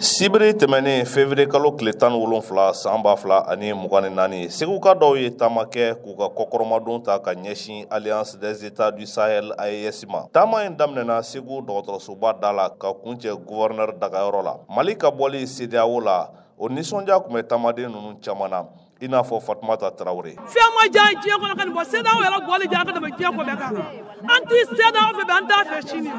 Sibiri tɛmɛnen février kalo tile 17 san 2024 seguka dɔw ye taama kɛ k'u ka kɔkɔrɔmadon ta ka ɲɛsin Alliance des États du Sahel AES ma. Taama in daminɛna Segu dɔgɔtɔrɔsoba da la ka kuncɛ gouverneur dagayɔrɔ la. Mali ka bɔli CEDEAO la o nisɔndiya kun bɛ taamaden ninnu caman na i n'a fɔ Fatumata Tarawele. Fɛn ma diya ye diɲɛ kɔnɔ ka nin bɔ CEDEAO yɛrɛ bɔli diya ka tɛmɛ diɲɛ ko bɛɛ kan. An ti CEDEAO fɛ an t'a fɛ sini.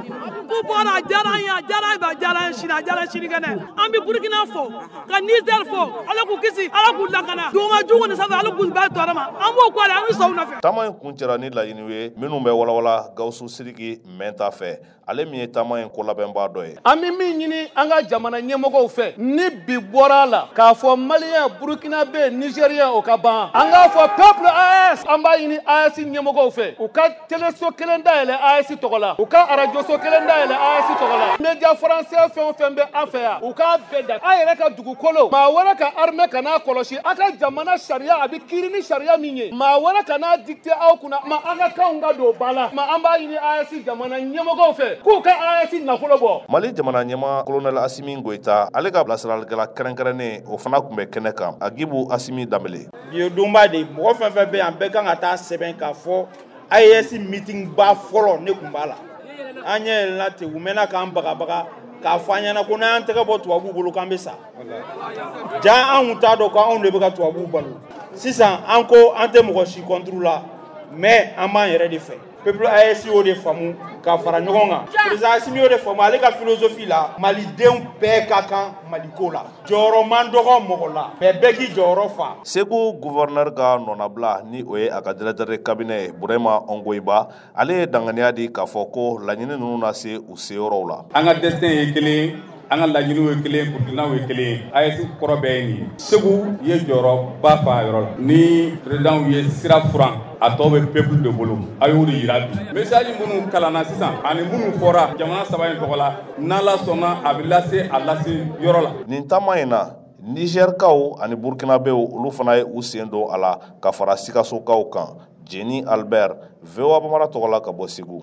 K'u bɔra a diyara an ye a diyara an ye a diyara an sini a diyara an sini kɛnɛ. An bɛ Burkina fɔ ka Niger fɔ Ala k'u kisi Ala k'u lakana. Duguma jugu nin sanfɛ Ala k'u bɛɛ tɔɔrɔ ma. An b'o kɔ de an bɛ sɔn u nɔfɛ. Taama in kun cɛra ni laɲiniw ye minnu bɛ walawala Gawusu Sidiki Mɛnta fɛ. Ale min ye taama in ko labɛnbaa dɔ ye. An bɛ min ɲini an ka jamana ɲɛmɔgɔw fɛ ni bi bɔra la k'a fɔ Malien, Burkinabé, Nigérien o ka ban. An k'a fɔ peuple AES an b'a ɲini AES ɲɛmɔgɔw fɛ u ka téléso kelen dayɛlɛ AES tɔgɔ la u ka arajoso kelen dayɛlɛ AES tɔgɔ la. Média français fɛn o fɛn bɛ an fɛ yan u k'a bɛɛ da. A yɛrɛ ka dugukolo maa wɛrɛ ka armée kan'a kɔlɔsi a ka jamana sariya a bɛ kiiri ni sariya min ye maa wɛrɛ kan'a dicté aw kunna ma an ka kanw ka don ba la ma an b'a ɲini AES jamana ɲɛmɔgɔw fɛ k'u ka AES nafolo bɔ. Mali jamana ɲɛmaa colonel Asimi Goïta ale ka bilasiralikɛla kɛrɛnkɛrɛnnen o fana kun bɛ kɛnɛ kan Agibu Asimi Dambele. Biodonba de mɔgɔ fɛn fɛn bɛ yan bɛɛ kan ka taa sɛbɛn k'a fɔ AES meeting ba fɔlɔ ne kun b'a la an ɲɛ yɛlɛnna ten u mɛnna k'an bagabaga k'a fɔ an ɲɛna ko n'an tɛgɛ bɔ tubabuw bolo k'an bɛ sa ja an kun t'a dɔn ko anw de bɛ ka tubabuw balo sisan an ko an tɛ mɔgɔ si contre la mais an b'an yɛrɛ de fɛ peuple AES y'o de faamu ka fara ɲɔgɔn kan président Asimi y'o de faamu ale ka philosophie la malidenw bɛɛ ka kan maliko la jɔyɔrɔ man dɔgɔ mɔgɔ la mais bɛɛ k'i jɔyɔrɔ fa. Segu gouverneur ka nɔnabila ni o ye a ka directeur de cabinet Burema Ongoiba ale ye danganiya di k'a fɔ ko laɲini ninnu na se u seyɔrɔw la. An ka destin ye kelen an ka laɲiniw ye kelen Burkinaw ye kelen AES kɔrɔ bɛɛ ye nin Segu ye jɔyɔrɔba fa a yɔrɔ la ni président ye sira furan a tɔ bɛ peuple de bolo a y'o de yira bi message minnu kalanna sisan ani minnu fɔra jamana saba in tɔgɔ la n'Ala sɔnna a bɛ lase a lase yɔrɔ la. Nin taama in na Nigerkaw ani Burkinabéw olu fana ye u sen don a la ka fara Sikasokaw kan Jeni Albert VOA Bamara tɔgɔ la ka bɔ Segu.